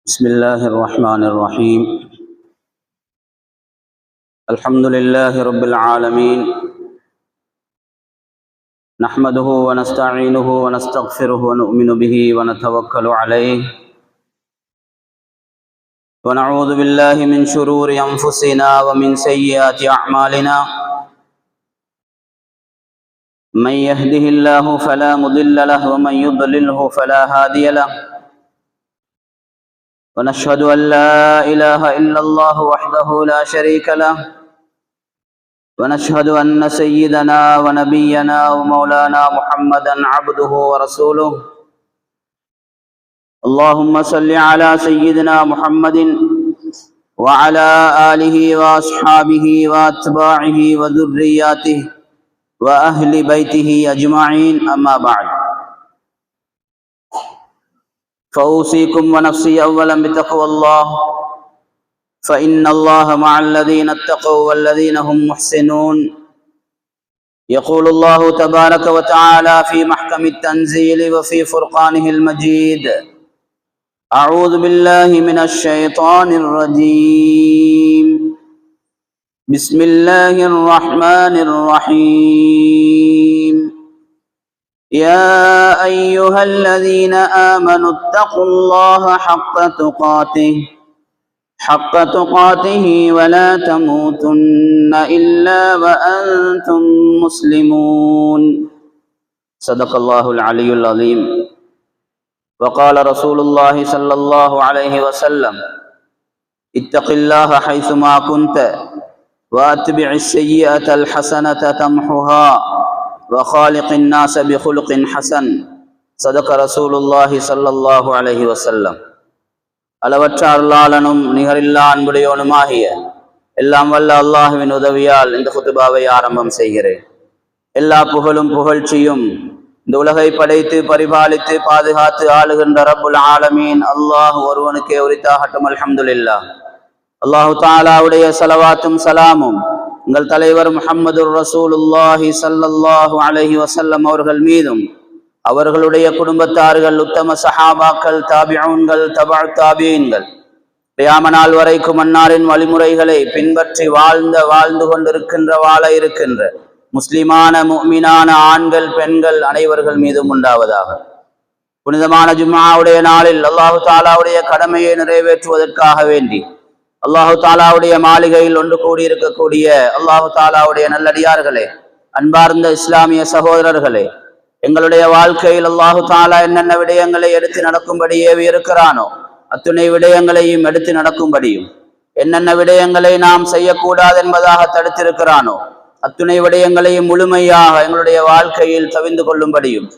بسم الله الرحمن الرحيم. الحمد لله رب العالمين، نحمده ونستعينه ونستغفره ونؤمن به ونتوكل عليه، ونعوذ بالله من شرور أنفسنا ومن سيئات أعمالنا. من يهده الله فلا مضل له ومن يضلله فلا هادي له، ونشهد أن لا إله إلا الله وحده لا شريك له، ونشهد أن سيدنا ونبينا ومولانا محمدا عبده ورسوله. اللهم صل على سيدنا محمد وعلى آله وأصحابه وأتباعه وذرياته وأهل بيته أجمعين، أما بعد، فأوصيكم ونفسي أولا بتقوى الله، فإن الله مع الذين اتقوا والذين هم محسنون. يقول الله تبارك وتعالى في محكم التنزيل وفي فرقانه المجيد: أعوذ بالله من الشيطان الرجيم، بسم الله الرحمن الرحيم. يا أيها الذين آمنوا اتقوا الله حق تقاته ولا تموتن إلا وأنتم مسلمون. صدق الله العلي العظيم. وقال رسول الله صلى الله عليه وسلم: اتق الله حيثما كنت واتبع السيئة الحسنة تمحها وخالق الناس بخلق حسن. صدق رسول الله صلى الله عليه وسلم. அளவற்ற அருளாளனும் நிகரில்லா அன்புடையோனுமாகிய எல்லாம் வல்ல அல்லாஹுவின் உதவியால் இந்த குத்துபாவை ஆரம்பம் செய்கிறேன். எல்லா புகழும் புகழ்ச்சியும் இந்த உலகை படைத்து பரிபாலித்து பாதுகாத்து ஆளுகின்ற ரப்புல் ஆலமீன் அல்லாஹ் ஒருவனுக்கே உரித்தாகட்டும். அல்ஹம்துலில்லாஹ். அல்லாஹு தஆலாவுடைய ஸலவாத்தும் சலாமும் உங்கள் தலைவர் முஹம்மதுர் ரசூலுல்லாஹி ஸல்லல்லாஹு அலைஹி வஸல்லம் அவர்கள் மீதும், அவர்களுடைய குடும்பத்தார்கள், உத்தம சஹாபாக்கள், தாபிஊன்கள், தபஅ தாபிஈன்கள், கியாம நாள் வரைக்கும் அன்னாரின் வழிமுறைகளை பின்பற்றி வாழ்ந்து கொண்டிருக்கின்ற, வாழ இருக்கின்ற முஸ்லிமான முஃமினான ஆண்கள் பெண்கள் அனைவர்கள் மீதும் உண்டாவதாக. புனிதமான ஜும்ஆவுடைய நாளில் அல்லாஹு தஆலாவுடைய கடமையை நிறைவேற்றுவதற்காக வேண்டி அல்லாஹு தஆலாவுடைய மாளிகையில் ஒன்று கூடியிருக்கக்கூடிய அல்லாஹு தஆலாவுடைய நல்லடியார்களே, அன்பார்ந்த இஸ்லாமிய சகோதரர்களே, எங்களுடைய வாழ்க்கையில் அல்லாஹு தஆலா என்னென்ன விடயங்களை எடுத்து நடக்கும்படி ஏவி இருக்கிறானோ அத்துணை விடயங்களையும் எடுத்து நடக்கும்படியும், என்னென்ன விடயங்களை நாம் செய்யக்கூடாது என்பதாக தடுத்திருக்கிறானோ அத்துணை விடயங்களையும் முழுமையாக எங்களுடைய வாழ்க்கையில் தவிந்து கொள்ளும்படியும்,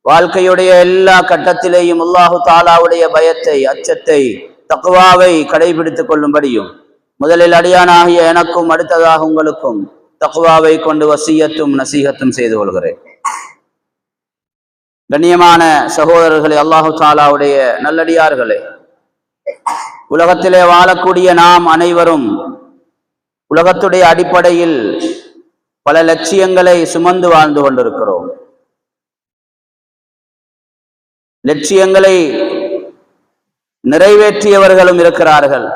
வாழ்க்கையுடைய எல்லா கட்டத்திலேயும் அல்லாஹு தஆலாவுடைய பயத்தை, அச்சத்தை, தக்வாவை கடைபிடித்துக் கொள்ளும்படியும் முதலில் அடியானாகிய எனக்கும் அடுத்ததாக உங்களுக்கும் தக்வாவை கொண்டு வசியத்தும் நசீகத்தும் செய்து கொள்கிறேன். கண்ணியமான சகோதரர்களே, அல்லாஹு தஆலாவுடைய நல்லடியார்களே, உலகத்திலே வாழக்கூடிய நாம் அனைவரும் உலகத்துடைய அடிப்படையில் பல லட்சியங்களை சுமந்து வாழ்ந்து கொண்டிருக்கிறோம். லட்சியங்களை நிறைவேற்றியவர்களும் இருக்கிறார்கள்,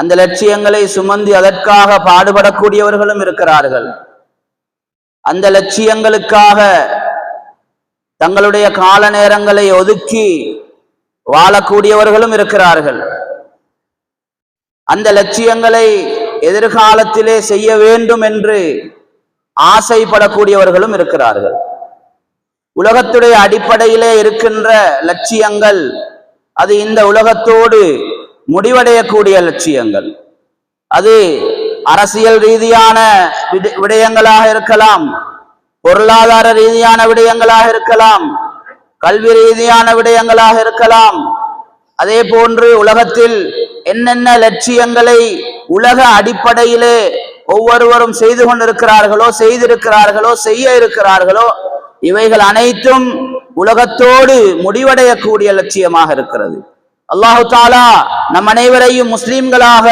அந்த லட்சியங்களை சுமந்து அதற்காக பாடுபடக்கூடியவர்களும் இருக்கிறார்கள், அந்த லட்சியங்களுக்காக தங்களுடைய கால நேரங்களை ஒதுக்கி வாழக்கூடியவர்களும் இருக்கிறார்கள், அந்த லட்சியங்களை எதிர்காலத்திலே செய்ய வேண்டும் என்று ஆசைப்படக்கூடியவர்களும் இருக்கிறார்கள். உலகத்துடைய அடிப்படையிலே இருக்கின்ற லட்சியங்கள் அது இந்த உலகத்தோடு முடிவடையக்கூடிய லட்சியங்கள். அது அரசியல் ரீதியான விடயங்களாக இருக்கலாம், பொருளாதார ரீதியான விடயங்களாக இருக்கலாம், கல்வி ரீதியான விடயங்களாக இருக்கலாம். அதே போன்று உலகத்தில் என்னென்ன லட்சியங்களை உலக அடிப்படையிலே ஒவ்வொருவரும் செய்து கொண்டிருக்கிறார்களோ, செய்திருக்கிறார்களோ, செய்ய இருக்கிறார்களோ, இவைகள் அனைத்தும் உலகத்தோடு முடிவடையக்கூடிய லட்சியமாக இருக்கிறது. அல்லாஹு தஆலா நம் அனைவரையும் முஸ்லிம்களாக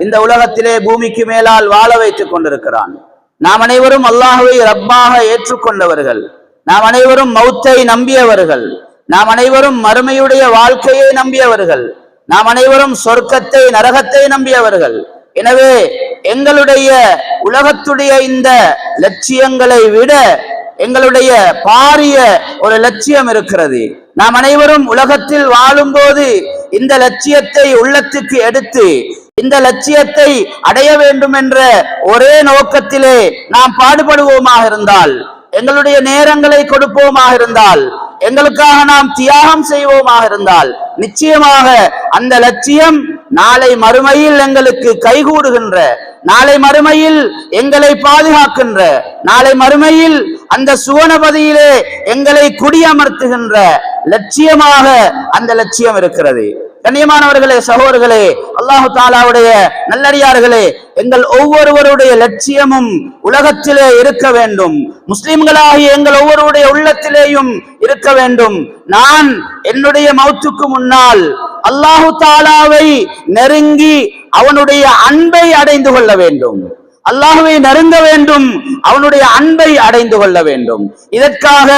இந்த உலகத்திலே பூமிக்கு மேலால் வாழ வைத்துக் கொண்டிருக்கிறான். நாம் அனைவரும் அல்லாஹுவை ரப்பாக ஏற்றுக்கொண்டவர்கள், நாம் அனைவரும் மௌத்தை நம்பியவர்கள், நாம் அனைவரும் மறுமையுடைய வாழ்க்கையை நம்பியவர்கள். நாம் அனைவரும் சொர்க்கத்தை நரகத்தை நம்பியவர்கள். எனவே எங்களுடைய உலகத்துடைய இந்த லட்சியங்களை விட எங்களுடைய பாரிய ஒரு லட்சியம் இருக்கிறது. நாம் அனைவரும் உலகத்தில் வாழும் போது இந்த லட்சியத்தை உள்ளத்துக்கு எடுத்து இந்த லட்சியத்தை அடைய வேண்டும் என்ற ஒரே நோக்கத்திலே நாம் பாடுபடுவோமாக இருந்தால், எங்களுடைய நேரங்களை கொடுப்போமாக இருந்தால், எங்களுக்காக நாம் தியாகம் செய்வோமாக இருந்தால், நிச்சயமாக அந்த லட்சியம் நாளை மறுமையில் எங்களுக்கு கைகூடுகின்ற, நாளை மறுமையில் எங்களை பாதுகாக்கின்ற, நாளை மறுமையில் அந்த சுவனபதியிலே எங்களை குடியமர்த்துகின்ற லட்சியமாக அந்த லட்சியம் இருக்கிறது. கண்ணியமானவர்களே, சகோதரர்களே, அல்லாஹு தாலாவுடைய நல்லடியார்களே, எங்கள் ஒவ்வொருவருடைய லட்சியமும் உலகத்திலே இருக்க வேண்டும். முஸ்லிம்களாகிய எங்கள் ஒவ்வொருடைய உள்ளத்திலேயும் இருக்க வேண்டும். நான் என்னுடைய மௌத்துக்கு முன்னால் அல்லாஹு தாலாவை நெருங்கி அவனுடைய அன்பை அடைந்து கொள்ள வேண்டும். அல்லாஹ்வை நெருங்க வேண்டும், அவனுடைய அன்பை அடைந்து கொள்ள வேண்டும். இதற்காக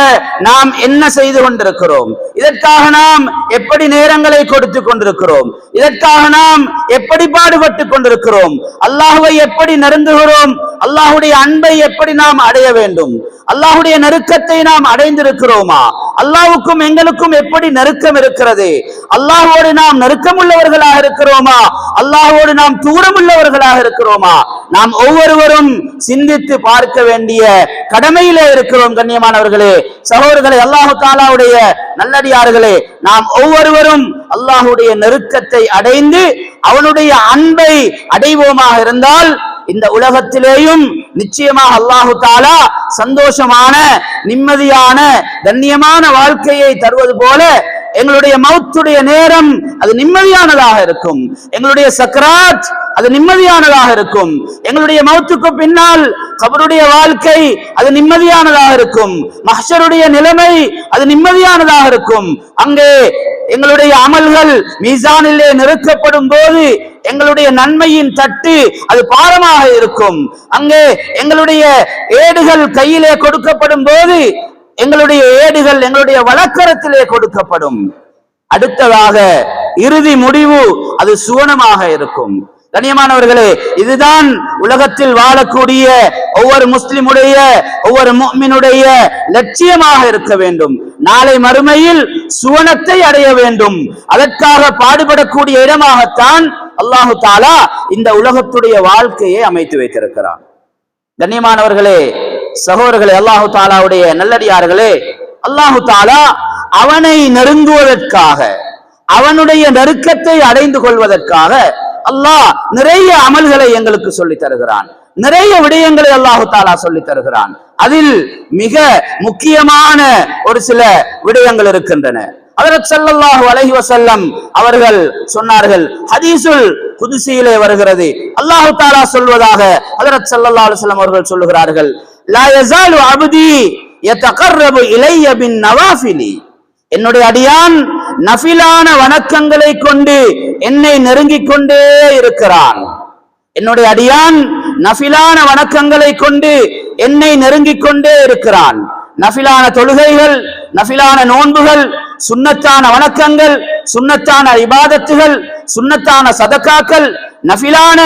நாம் என்ன செய்து கொண்டிருக்கிறோம்? இதற்காக நாம் எப்படி நேரங்களை கொடுத்து கொண்டிருக்கிறோம்? இதற்காக நாம் எப்படி பாடுபட்டு கொண்டிருக்கிறோம்? அல்லாஹ்வை எப்படி நெருங்குகிறோம்? அல்லாஹ்வுடைய அன்பை எப்படி நாம் அடைய வேண்டும்? அல்லாஹ்வுடைய நெருக்கத்தை நாம் அடைந்திருக்கிறோமா? அல்லாஹ்வுக்கும் எங்களுக்கும் எப்படி நெருக்கம் இருக்கிறது? அல்லாஹ்வோடு நாம் நெருக்கம் உள்ளவர்களாக இருக்கிறோமா? அல்லாஹ்வோடு நாம் தூரம் உள்ளவர்களாக இருக்கிறோமா? நாம் ஒவ்வொருவரும் சிந்தித்து பார்க்க வேண்டிய கடமையிலே இருக்கிறோம். கண்ணியமானவர்களே, சகோதரர்களே, அல்லாஹு தாலாவுடைய நல்லடியார்களே, நாம் ஒவ்வொருவரும் அல்லாஹ்வுடைய நெருக்கத்தை அடைந்து அவனுடைய அன்பை அடைவோமாக இருந்தால் இந்த உலகத்திலேயும் நிச்சயமாக அல்லாஹு தாலா சந்தோஷமான, நிம்மதியான, கண்ணியமான வாழ்க்கையை தருவது போல எங்களுடைய மௌத்துடைய நேரம் அது நிம்மதியானதாக இருக்கும். எங்களுடைய சக்ராத் அது நிம்மதியானதாக இருக்கும். எங்களுடைய மௌத்துக்கு பின்னால் கபருடைய வாழ்க்கை அது நிம்மதியானதாக இருக்கும். மஹ்ஷருடைய நிலைமை அது நிம்மதியானதாக இருக்கும். அங்கே எங்களுடைய அமல்கள் மீசானிலே நிறுத்தப்படும் போது எங்களுடைய நன்மையின் தட்டு அது பாரமாக இருக்கும். அங்கே எங்களுடைய ஏடுகள் கையிலே கொடுக்கப்படும் போது எங்களுடைய ஏடுகள் எங்களுடைய வழக்கரத்திலே கொடுக்கப்படும். அடுத்ததாக இறுதி முடிவு அது சுவனமாக இருக்கும். கண்ணியமானவர்களே, இதுதான் உலகத்தில் வாழக்கூடிய ஒவ்வொரு முஸ்லிமுடைய, ஒவ்வொரு முஃமினுடைய லட்சியமாக இருக்க வேண்டும். நாளை மறுமையில் சுவனத்தை அடைய வேண்டும். அதற்காக பாடுபடக்கூடிய இடமாகத்தான் அல்லாஹு தாலா இந்த உலகத்துடைய வாழ்க்கையை அமைத்து வைத்திருக்கிறான். கண்ணியமானவர்களே, சகோதரர்களே, அல்லாஹு தாலாவுடைய நல்லடியார்களே, அல்லாஹு தாலா அவனை நெருங்குவதற்காக, அவனுடைய நெருக்கத்தை அடைந்து கொள்வதற்காக அல்லாஹ் நிறைய அமல்களை எங்களுக்கு சொல்லி தருகிறான். நிறைய விடயங்களை அல்லாஹு தாலா சொல்லி தருகிறான். அதில் மிக முக்கியமான ஒரு சில விடயங்கள் இருக்கின்றன. ஹஜ்ரத் ஸல்லல்லாஹு அலைஹி வஸல்லம் அவர்கள் சொன்னார்கள், ஹதீஸுல் குதுஸியிலே வருகிறது, அல்லாஹு தாலா சொல்வதாக ஹஜ்ரத் ஸல்லல்லாஹு அலைஹி வஸல்லம் அவர்கள் சொல்லுகிறார்கள், லா யஸாலு அப்தி யதகர்ரபு இலைய பின் நவாஃபிலி, என்னுடைய அடியான் நஃபிலான வணக்கங்களை கொண்டு என்னை நெருங்கிக் கொண்டே இருக்கிறான். என்னுடைய அடியான் நஃபிலான வணக்கங்களை கொண்டு என்னை நெருங்கிக் கொண்டே இருக்கிறான். நஃபிலான தொழுகைகள், நஃபிலான நோன்புகள், சுன்னத்தான வணக்கங்கள், சுன்னத்தான இபாதத்துகள், சுன்னத்தான சதகாக்கள், நஃபிலான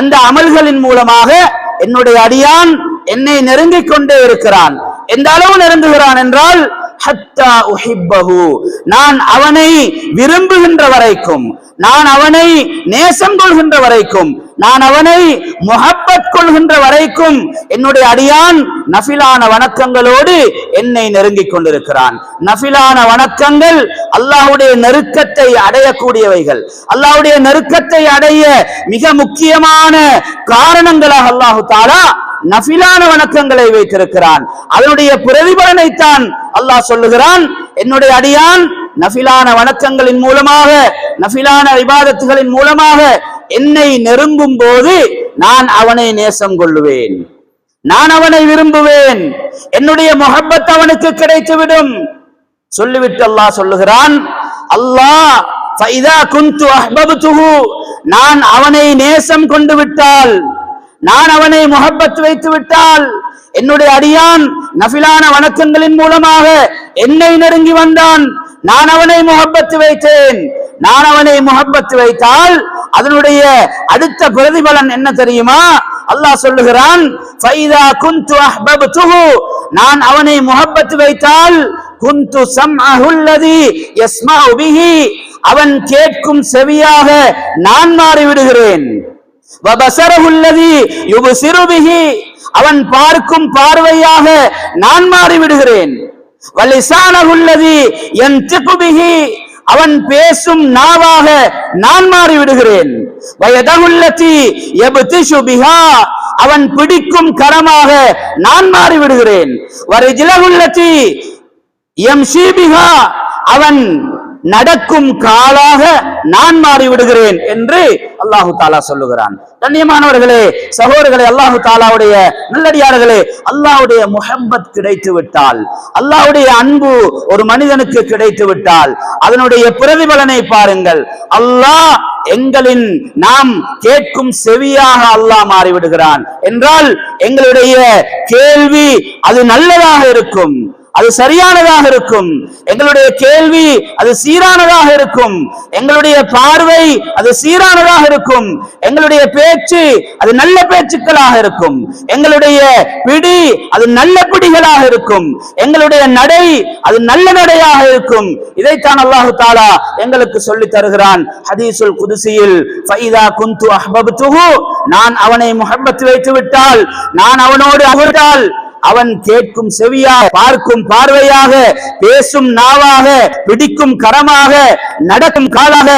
அந்த அமல்களின் மூலமாக என்னுடைய அடியான் என்னை நெருங்கிக் கொண்டே இருக்கிறான். எந்த அளவு நெருங்குகிறான் என்றால், ஹத்தா உஹிப்பஹு, நான் அவனை விரும்புகின்ற வரைக்கும், நான் அவனை நேசம் கொள்கின்ற வரைக்கும், நான் அவனை முஹப்பத் கொள்கின்ற வரைக்கும் என்னுடைய அடியான் நஃபிலான வணக்கங்களோடு என்னை நெருங்கிக் கொண்டிருக்கிறான். நஃபிலான வணக்கங்கள் அல்லாஹ்வுடைய நெருக்கத்தை அடையக்கூடியவைகள். அல்லாஹ்வுடைய நெருக்கத்தை அடைய மிக முக்கியமான காரணங்களாக அல்லாஹு தஆலா நஃபிலான வணக்கங்களை வைத்திருக்கிறான். அதனுடைய பிரதிபலனைத்தான் அல்லாஹ் சொல்லுகிறான், என்னுடைய அடியான் நஃபிலான வணக்கங்களின் மூலமாக, நஃபிலான இபாதத்துகளின் மூலமாக என்னை நெருங்கும் போது நான் அவனை நேசம் கொள்ளுவேன், நான் அவனை விரும்புவேன், என்னுடைய முஹப்பத் அவனுக்கு கிடைத்துவிடும். சொல்லிவிட்டு அல்லாஹ் சொல்லுகிறான், அல்லாஹ் ஃபைதா குன்து அஹ்பப்துஹு, நான் அவனை நேசம் கொண்டு விட்டால், நான் அவனை முஹப்பத் வைத்து விட்டால், என்னுடைய அடியான் நஃபிலான வணக்கங்களின் மூலமாக என்னை நெருங்கி வந்தான், நான் அவனை முஹப்பத் வைத்தேன், நான் அவனை முஹப்பத் வைத்தால் அதனுடைய அடுத்த பிரதிபலன் என்ன தெரியுமா? அல்லாஹ் சொல்லுகிறான், ஃபைதா குன்து அஹ்பப்துஹு, நான் அவனை முஹப்பத் வைத்தால் குன்து ஸம்அஹு அல்லதி யஸ்மஉ பிஹி, அவன் கேட்கும் செவியாக நான் மாறிவிடுகிறேன். வபஸரஹு அல்லதி யுப்ஸிரு பிஹி, அவன் பார்க்கும் பார்வையாக நான் மாறிவிடுகிறேன். வலிசானஹு அல்லதி யன்திகு பிஹி, அவன் பேசும் நாவாக நான் மாறிவிடுகிறேன். வயதஹு அல்லதி யப்திஷு பிஹா, அவன் பிடிக்கும் கரமாக நான் மாறிவிடுகிறேன். வரிஜ்லஹு அல்லதி யம்ஷி பிஹா, அவன் நடக்கும் காலாக நான் மாறிவிடுகிறேன் என்று அல்லாஹு தாலா சொல்லுகிறான். கண்ணியமானவர்களே, சகோதரர்களே, அல்லாஹு தாலாவுடைய நல்லடியார்களே, அல்லாஹ்வுடைய முஹப்பத் கிடைத்து விட்டால், அல்லாஹ்வுடைய அன்பு ஒரு மனிதனுக்கு கிடைத்து விட்டால் அதனுடைய பிரதிபலனை பாருங்கள். அல்லாஹ் எங்களின் நாம் கேட்கும் செவியாக அல்லாஹ் மாறிவிடுகிறான் என்றால் எங்களுடைய கேள்வி அது நல்லதாக இருக்கும், அது சரியானதாக இருக்கும். எங்களுடைய கேள்வி அது சீரானதாக இருக்கும். எங்களுடைய பார்வை அது சீரானதாக இருக்கும். எங்களுடைய பேச்சு அது நல்ல பேச்சுக்களாக இருக்கும். எங்களுடைய பிடி அது நல்ல பிடிகளாக இருக்கும். எங்களுடைய நடை அது நல்ல நடையாக இருக்கும். இதைத்தான் அல்லாஹு தாலா எங்களுக்கு சொல்லி தருகிறான் ஹதீஸுல் குதுசியில், ஃபைதா குன்து அஹ்பப்துஹு, நான் அவனை முஹப்பத் வைத்து விட்டால், நான் அவனோடு அகர்ந்தால், அவன் கேட்கும் செவியாக, பார்க்கும் பார்வையாக, பேசும் நாவாக, பிடிக்கும் கரமாக, நடக்கும் காலாக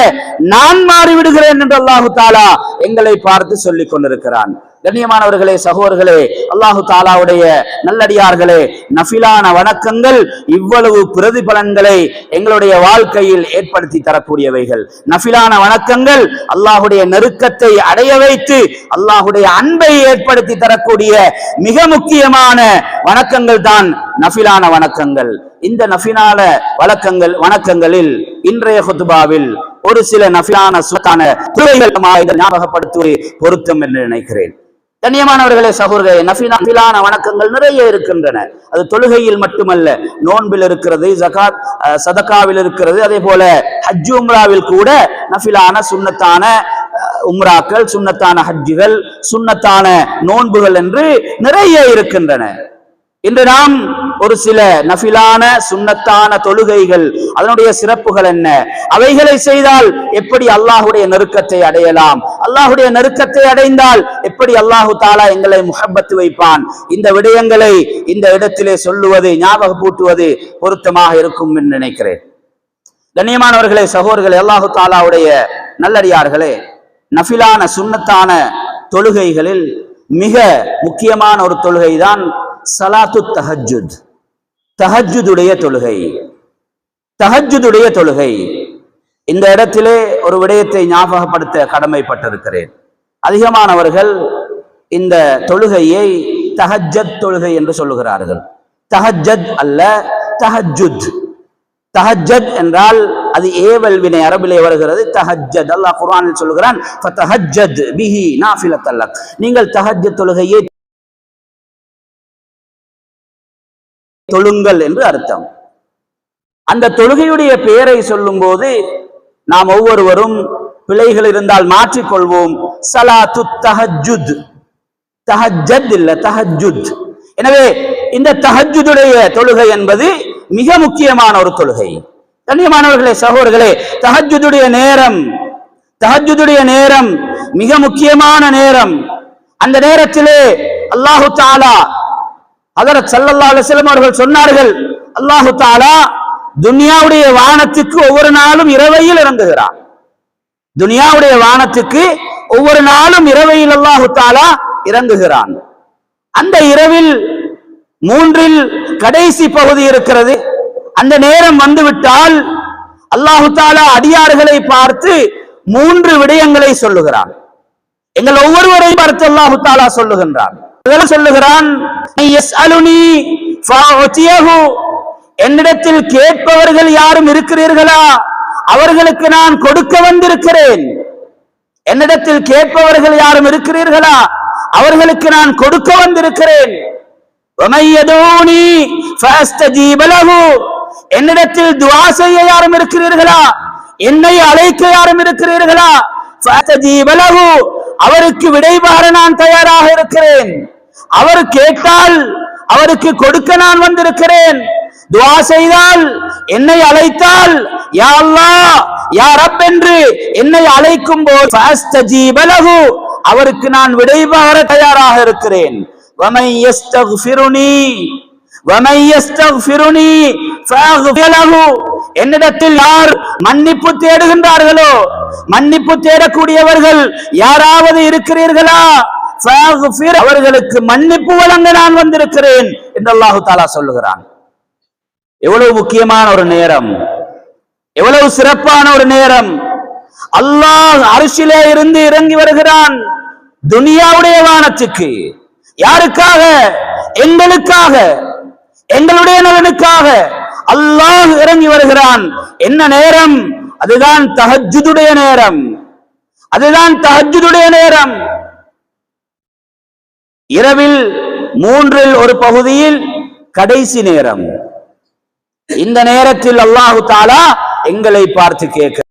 நான் மாறிவிடுகிறேன் என்று அல்லாஹு தாலா எங்களை பார்த்து சொல்லிக் கொண்டிருக்கிறான். கண்ணியமானவர்களே, சகோதரர்களே, அல்லாஹு தாலாவுடைய நல்லடியார்களே, நஃபிலான வணக்கங்கள் இவ்வளவு பிரதிபலன்களை எங்களுடைய வாழ்க்கையில் ஏற்படுத்தி தரக்கூடியவைகள். நஃபிலான வணக்கங்கள் அல்லாஹுடைய நெருக்கத்தை அடைய வைத்து அல்லாஹுடைய அன்பை ஏற்படுத்தி தரக்கூடிய மிக முக்கியமான வணக்கங்கள் தான் நஃபிலான வணக்கங்கள். இந்த நஃபிலான வணக்கங்களில் இன்றைய குத்பாவில் ஒரு சில நஃபிலான சுன்னத்தான துறைகள் ஞாபகப்படுத்துவது பொருத்தம் என்று நினைக்கிறேன். கண்ணியமானவர்களே, சகோதரர்களே, நஃபிலான வணக்கங்கள் நிறைய இருக்கின்றன. அது தொழுகையில் மட்டுமல்ல, நோன்பில் இருக்கிறது, ஜகாத் சதகாவில் இருக்கிறது, அதே போல ஹஜ் உம்ராவில் கூட நஃபிலான சுன்னத்தான உம்ராக்கள், சுன்னத்தான ஹஜ்ஜுகள், சுன்னத்தான நோன்புகள் என்று நிறைய இருக்கின்றன. இன்று நாம் ஒரு சில நஃபிலான சுன்னத்தான தொழுகைகள், அதனுடைய சிறப்புகள் என்ன, அவைகளை செய்தால் எப்படி அல்லாஹுடைய நெருக்கத்தை அடையலாம், அல்லாஹுடைய நெருக்கத்தை அடைந்தால் எப்படி அல்லாஹு தாலா எங்களை முஹப்பத் வைப்பான், இந்த விடயங்களை இந்த இடத்திலே சொல்லுவது, ஞாபகப்பூட்டுவது பொருத்தமாக இருக்கும் என்று நினைக்கிறேன். கண்ணியமானவர்களே, சகோதரர்களே, அல்லாஹு தாலாவுடைய நல்லடியார்களே, நஃபிலான சுன்னத்தான தொழுகைகளில் மிக முக்கியமான ஒரு தொழுகை தான் சலாத்து தஹஜ்ஜுத், தஹஜ்ஜுடைய தொழுகை. தஹஜ்ஜுடைய தொழுகை, இந்த இடத்திலே ஒரு விடயத்தை ஞாபகப்படுத்த கடமைப்பட்டிருக்கிறேன். அதிகமானவர்கள் இந்த தொழுகையை தஹஜ்ஜத் தொழுகை என்று சொல்லுகிறார்கள். தஹஜ்ஜத் அல்ல, தஹஜ்ஜுத். தஹஜ்ஜத் என்றால் அது ஏவல் வினை, அரபிலே வருகிறது. தஹஜ்ஜத், அல்லாஹ் குர்ஆனில் சொல்லுகிறான், ஃபதஹஜ்ஜத் பிஹி நாஃபிலத்தல் லக், நீங்கள் தஹஜ்ஜத் தொழுகையை தொழுங்கள் என்று அர்த்தம். அந்த தொழுகையுடைய பெயரை சொல்லும் போது நாம் ஒவ்வொருவரும் பிழைகள் இருந்தால் மாற்றிக்கொள்வோம். சலாத்து தஹஜ்ஜுத், தஹஜ்ஜத் இல்ல, தஹஜ்ஜுத். எனவே இந்த தஹஜ்ஜுடைய தொழுகை என்பது மிக முக்கியமான ஒரு தொழுகை. கண்ணியமானவர்களே, சகோதரர்களே, தஹஜ்ஜுடைய நேரம் மிக முக்கியமான நேரம். அந்த நேரத்திலே அல்லாஹு தஆலா, ஹஜ்ரத் ஸல்லல்லாஹு அலைஹி வஸல்லம் அவர்கள் சொன்னார்கள், அல்லாஹு தஆலா துனியாவுடைய வானத்துக்கு ஒவ்வொரு நாளும் இரவையில் இறங்குகிறான். துனியாவுடைய வானத்துக்கு ஒவ்வொரு நாளும் இரவையில் அல்லாஹு தஆலா இறங்குகிறான். அந்த இரவில் மூன்றில் கடைசி பகுதி இருக்கிறது. அந்த நேரம் வந்துவிட்டால் அல்லாஹு தஆலா அடியார்களை பார்த்து மூன்று விடயங்களை சொல்லுகிறான். எங்கள் ஒவ்வொருவரையும் பார்த்து அல்லாஹு தஆலா சொல்லுகின்றான். என்னிடத்தில் கேட்பவர்கள் யாரும் இருக்கிறீர்களா, அவர்களுக்கு நான் கொடுக்க வந்திருக்கிறேன். என்னிடத்தில் கேட்பவர்கள் யாரும் இருக்கிறீர்களா, அவர்களுக்கு நான் கொடுக்க வந்திருக்கிறேன். என்னிடத்தில் துஆ செய்ய யாரும் இருக்கிறீர்களா, என்னை அழைக்க யாரும் இருக்கிறீர்களா? அவருக்கு விடைபார நான் தயாராக இருக்கிறேன். அவர் கேட்டால் அவருக்கு கொடுக்க நான் வந்திருக்கிறேன். துஆ செய்தால், என்னை அழைத்தால், யா அல்லாஹ் யா ரப் என்று என்னை அழைக்கும் போது அவருக்கு நான் விடைபார தயாராக இருக்கிறேன். வமை யஸ்தக்ஃபிருனி வமை யஸ்தக்ஃபிருனி ஃபஅக்ஃபிர் லஹு. என்னிடத்தில் யார் மன்னிப்பு தேடுகின்றார்களோ, மன்னிப்பு தேடக்கூடியவர்கள் யாராவது இருக்கிறீர்களா? ஃபஅக்ஃபிர், அவர்களுக்கு மன்னிப்பு வழங்க நான் வந்திருக்கிறேன் என்று அல்லாஹ் தஆலா சொல்லுகிறான். எவ்வளவு முக்கியமான ஒரு நேரம், எவ்வளவு சிறப்பான ஒரு நேரம். அல்லாஹ் அர்ஷிலே இருந்து இறங்கி வருகிறான் துனியாவுடைய வானத்துக்கு. யாருக்காக? எங்களுக்காக, எங்களுடைய நலனுக்காக அல்லாஹ் இறங்கி வருகிறான். என்ன நேரம்? அதுதான் தஹஜ்ஜுடைய நேரம். அதுதான் தஹஜ்ஜுடைய நேரம். இரவில் 3 ஒரு பகுதியில் கடைசி நேரம். இந்த நேரத்தில் அல்லாஹ் தஆலா எங்களை பார்த்து கேட்கிறான்.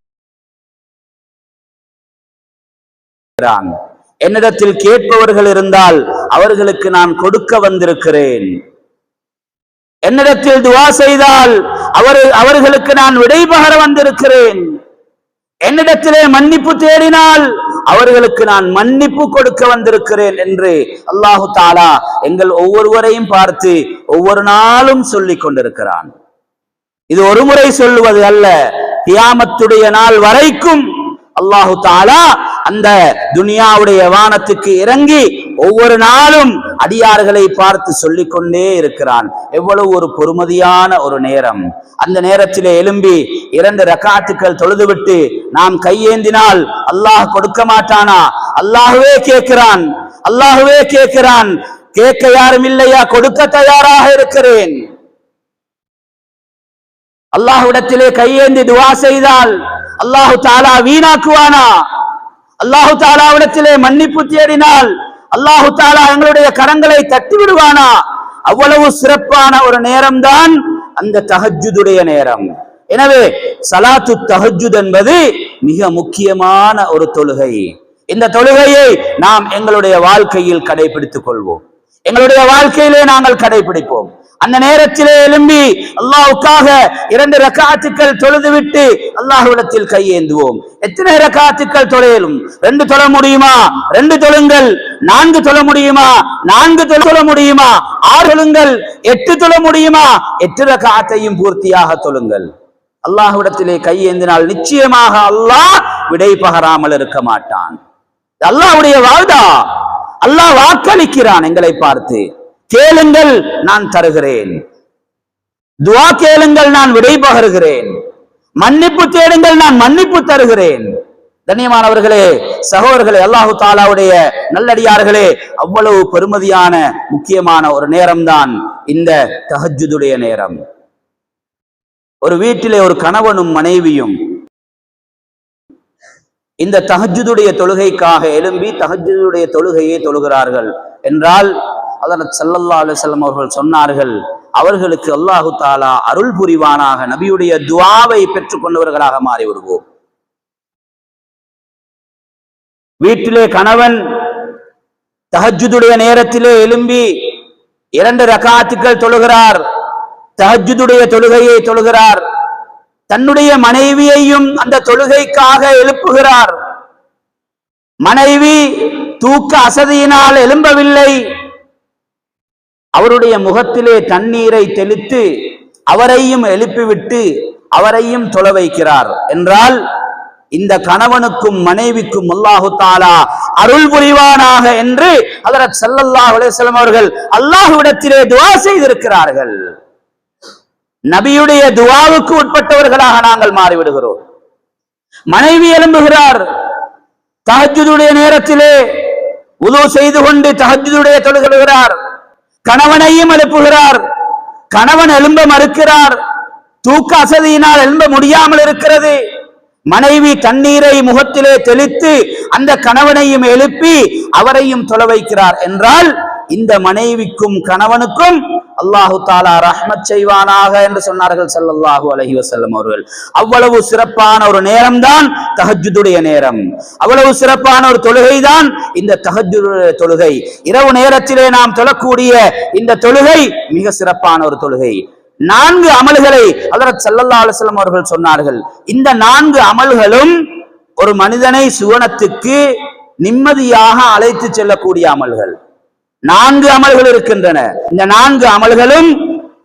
என்னிடத்தில் கேட்பவர்கள் இருந்தால் அவர்களுக்கு நான் கொடுக்க வந்திருக்கிறேன். என்னிடத்தில் துஆ செய்தால் அவர்களுக்கு நான் விடைபெற வந்திருக்கிறேன். என்னிடத்திலே மன்னிப்பு தேடினால் அவர்களுக்கு நான் மன்னிப்பு கொடுக்க வந்திருக்கிறேன் என்று அல்லாஹ் தஆலா எங்கள் ஒவ்வொருவரையும் பார்த்து ஒவ்வொரு நாளும் சொல்லிக் கொண்டிருக்கிறான். இது ஒரு முறை சொல்லுவது அல்ல, கியாமத்துடைய நாள் வரைக்கும் அல்லாஹ் தஆலா அந்த துனியாவுடைய வானத்துக்கு இறங்கி ஒவ்வொரு நாளும் அடியார்களை பார்த்து சொல்லிக் கொண்டே இருக்கிறான். எவ்வளவு ஒரு பொறுமதியான ஒரு நேரம். அந்த நேரத்திலே எழும்பி 2 ரக்காத்துக்கள் தொழுதுவிட்டு நாம் கையேந்தினால் அல்லாஹ் கொடுக்க மாட்டானா? அல்லாஹ்வே கேட்கிறான், அல்லாஹ்வே கேட்கிறான். கேட்க யாரும் இல்லையா? கொடுக்க தயாராக இருக்கிறேன். அல்லாஹ்விடத்திலே கையேந்தி துஆ செய்தால் அல்லாஹ் தஆலா வீணாக்குவானா? அல்லாஹ் தஆலாவிடத்திலே மன்னிப்பு தேடினால் அல்லாஹ் தஆலா எங்களுடைய கரங்களை தட்டி விடுவானா? அவ்வளவு சிறப்பான ஒரு நேரம்தான் அந்த தஹஜ்ஜுடைய நேரம். எனவே ஸலாத்து தஹஜ்ஜுத் என்பது மிக முக்கியமான ஒரு தொழுகை. இந்த தொழுகையை நாம் எங்களுடைய வாழ்க்கையில் கடைபிடித்துக் கொள்வோம். எங்களுடைய வாழ்க்கையிலே நாங்கள் கடைபிடிப்போம். அந்த நேரத்திலே எழும்பி அல்லாஹ்வுக்காக 2 ரக்காத்துக்கள் தொழுதுவிட்டு அல்லாஹ்விடத்தில் கையேந்துவோம். எத்தனை ரக்காத்துக்கள் தொழலும்? 2 தொழ முடியுமா? 2 தொழுங்கள். 4 தொழ முடியுமா? 4 தொழ முடியுமா? 6 தொழுங்கள். 8 தொழ முடியுமா? 8 ரக்காத்தையும் பூர்த்தியாக தொழுங்கள். அல்லாஹ்விடத்திலே கையேந்தினால் நிச்சயமாக அல்லாஹ் விடை பகராமல் இருக்க மாட்டான். அல்லாஹ்வுடைய வாதா. அல்லாஹ் வாக்களிக்கிறான் எங்களை பார்த்து, கேளுங்கள் நான் தருகிறேன், துஆ கேளுங்கள் நான் விடை பகருகிறேன், மன்னிப்பு தேடுங்கள் நான் மன்னிப்பு தருகிறேன். கண்ணியமானவர்களே, சகோதரர்களே, அல்லாஹு தஆலாவுடைய நல்லடியார்களே, அவ்வளவு பெருமதியான முக்கியமான ஒரு நேரம்தான் இந்த தஹஜ்ஜுடைய நேரம். ஒரு வீட்டிலே ஒரு கணவனும் மனைவியும் இந்த தஹஜ்ஜுடைய தொழுகைக்காக எழும்பி தஹஜ்ஜுடைய தொழுகையை தொழுகிறார்கள் என்றால் ஹஜ்ரத் ஸல்லல்லாஹு அலைஹி வஸல்லம் அவர்கள் சொன்னார்கள், அவர்களுக்கு அல்லாஹு தஆலா அருள் புரிவானாக, நபியுடைய துஆவை பெற்றுக் கொண்டவர்களாக மாறி விடுவோம். வீட்டிலே கணவன் தஹஜ்ஜுடைய நேரத்திலே எழும்பி 2 ரக்காத்துக்கள் தொழுகிறார், தஹஜ்ஜுடைய தொழுகையை தொழுகிறார். தன்னுடைய மனைவியையும் அந்த தொழுகைக்காக எழுப்புகிறார். மனைவி தூக்க அசதியினால் எழும்பவில்லை. அவருடைய முகத்திலே தண்ணீரை தெளித்து அவரையும் எழுப்பிவிட்டு அவரையும் தொழ வைக்கிறார் என்றால் இந்த கணவனுக்கும் மனைவிக்கும் அல்லாஹு தஆலா அருள் புரிவானாக என்று ஹஜ்ரத் ஸல்லல்லாஹு அலைஹி வஸல்லம் அவர்கள் அல்லாஹ்விடத்திலே துஆ செய்திருக்கிறார்கள். நபியுடைய துஆவுக்கு உட்பட்டவர்களாக நாங்கள் மாறிவிடுகிறோம். மனைவி எழும்புகிறார், தஹஜ்ஜுடைய நேரத்திலே உது செய்து கொண்டு தஹஜ்ஜுடைய தொழுகிறார். கணவனையும் எழுப்புகிறார். கணவன் எழும்ப மறுக்கிறார், தூக்க அசதியினால் எழும்ப முடியாமல் இருக்கிறது. மனைவி தண்ணீரை முகத்திலே தெளித்து அந்த கணவனையும் எழுப்பி அவரையும் தொழ வைக்கிறார் என்றால் இந்த மனைவிக்கும் கணவனுக்கும் அல்லாஹு தாலா ரஹ்மத் செய்வானாக என்று சொன்னார்கள் ஸல்லல்லாஹு அலைஹி வஸல்லம் அவர்கள். அவ்வளவு சிறப்பான ஒரு நேரம் தான் தஹஜ்ஜுடைய நேரம். அவ்வளவு சிறப்பான ஒரு தொழுகை தான் இந்த தஹஜ்ஜுடைய தொழுகை. இரவு நேரத்திலே நாம் தொழக்கூடிய இந்த தொழுகை மிக சிறப்பான ஒரு தொழுகை. 4 அமல்களை ஹஜ்ரத் ஸல்லல்லாஹு அலைஹி வஸல்லம் அவர்கள் சொன்னார்கள். இந்த 4 அமல்களும் ஒரு மனிதனை சுவனத்துக்கு நிம்மதியாக அழைத்து செல்லக்கூடிய அமல்கள். 4 அமல்கள் இருக்கின்றன. இந்த 4 அமல்களும்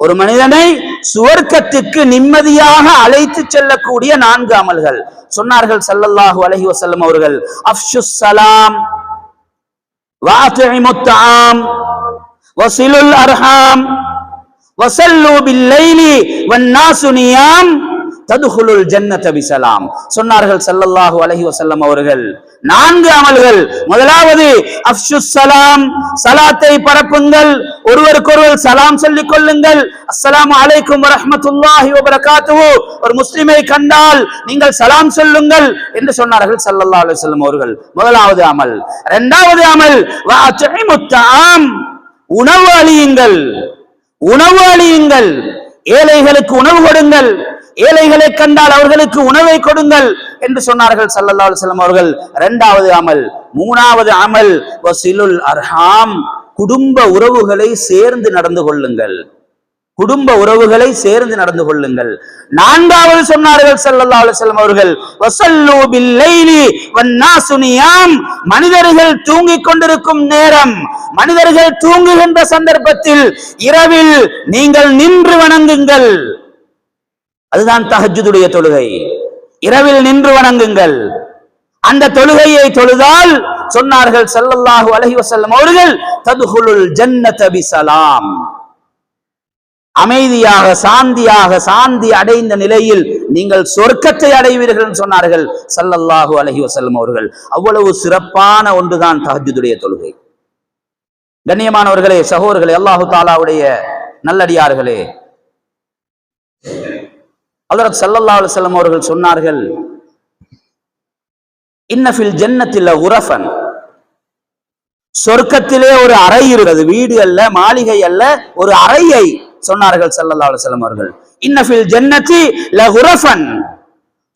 ஒரு மனிதனை சுவர்க்கத்துக்கு நிம்மதியாக அழைத்து செல்லக்கூடிய 4 அமல்கள். சொன்னார்கள் ஸல்லல்லாஹு அலைஹி வஸல்லம் அவர்கள், அஃஷுஸ் ஸலாம் வஅத்இமுத் தஆம் வஸிலுல் அர்ஹாம் வஸல்லு பில்லைலி வன்னாசு நியாம் ததுகுலுல் ஜன்னத பிஸலாம். சொன்னார்கள் ஸல்லல்லாஹு அலைஹி வஸல்லம் அவர்கள் 4 அமல்கள். முதலாவது அஃஷுஸ் ஸலாம், ஸலாத்தை பரப்புங்கள், ஒருவருக்கொருவர் சலாம் சொல்லிக் கொள்ளுங்கள். அஸ்ஸலாமு அலைக்கும் வரஹ்மத்துல்லாஹி வபரகாத்துஹு. ஒரு முஸ்லிமை கண்டால் நீங்கள் சலாம் சொல்லுங்கள் என்று சொன்னார்கள் ஸல்லல்லாஹு அலைஹி வஸல்லம் அவர்கள். முதலாவது அமல். இரண்டாவது அமல் வஅத்இமுத் தஆம், உணவு அளியுங்கள், உணவு அளியுங்கள், ஏழைகளுக்கு உணவு கொடுங்கள், ஏழைகளை கண்டால் அவர்களுக்கு உணவை கொடுங்கள் என்று சொன்னார்கள் ஸல்லல்லாஹு அலைஹி வஸல்லம் அவர்கள். இரண்டாவது அமல். மூணாவது அமல் வஸிலுல் அர்ஹாம், குடும்ப உறவுகளை சேர்ந்து நடந்து கொள்ளுங்கள், குடும்ப உறவுகளை சேர்ந்து நடந்து கொள்ளுங்கள். நான்காவது சொன்னார்கள் ஸல்லல்லாஹு அலைஹி வஸல்லம் அவர்கள், வஸல்லு பில்லைலி வன்னாசு நியாம், மனிதர்கள் தூங்கிக் கொண்டிருக்கும் நேரம், மனிதர்கள் தூங்குகின்ற சந்தர்ப்பத்தில் இரவில் நீங்கள் நின்று வணங்குங்கள். அதுதான் தஹஜ்ஜுடைய தொழுகை. இரவில் நின்று வணங்குங்கள். அந்த தொழுகையை தொழுதால் சொன்னார்கள் ஸல்லல்லாஹு அலைஹி வஸல்லம் அவர்கள், ததுகுலுல் ஜன்னத பிஸலாம், அமைதியாக சாந்தியாக சாந்தி அடைந்த நிலையில் நீங்கள் சொர்க்கத்தை அடைவீர்கள் என்று சொன்னார்கள் ஸல்லல்லாஹு அலைஹி வஸல்லம் அவர்கள். அவ்வளவு சிறப்பான ஒன்றுதான் தஹஜ்ஜுடைய தொழுகை. கண்ணியமானவர்களே, சகோதரர்களே, அல்லாஹு தஆலாவுடைய நல்லடியார்களே, ஹஜ்ரத் ஸல்லல்லாஹு அலைஹி வஸல்லம் அவர்கள் சொன்னார்கள், இன்ன ஃபில் ஜன்னத்தி லகுரஃபன், சொர்க்கத்திலே ஒரு அறை இருக்கிறது, வீடு அல்ல, மாளிகை அல்ல, ஒரு அறையை சொன்னார்கள் ஸல்லல்லாஹு அலைஹி வஸல்லம் அவர்கள். இன்ன ஃபில் ஜன்னத்தி லகுரஃபன்,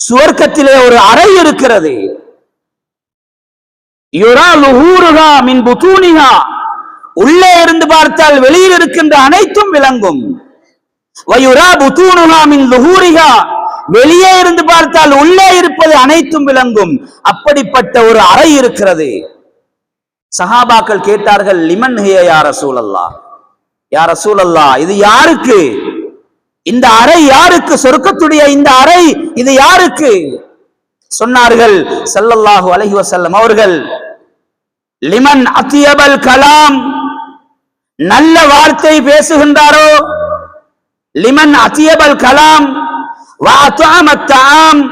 சுவர்க்கத்திலே ஒரு அறை இருக்கிறது. யுரா லுஹூருஹா மின் புதூனிஹா, உள்ளே இருந்து பார்த்தால் வெளியில் இருக்கின்ற அனைத்தும் விளங்கும். வயுரா புதூனுஹா மின் லுஹூரிஹா, வெளியே இருந்து பார்த்தால் உள்ளே இருப்பது அனைத்தும் விளங்கும். அப்படிப்பட்ட ஒரு அறை இருக்கிறது. சஹாபாக்கள் கேட்டார்கள், லிமன் ஹிய யா ரசூலல்லாஹ், யா ரசூலல்லாஹ், இது யாருக்கு? இந்த அறை யாருக்கு? சொர்க்கத்துடைய இந்த அறை இது யாருக்கு? சொன்னார்கள் ஸல்லல்லாஹு அலைஹி வஸல்லம் அவர்கள், லிமன் அத்யபல் கலாம், நல்ல வார்த்தை பேசுகின்றாரோ, லிமன் அத்யபல் கலாம் வஅத்அமத் தஆம்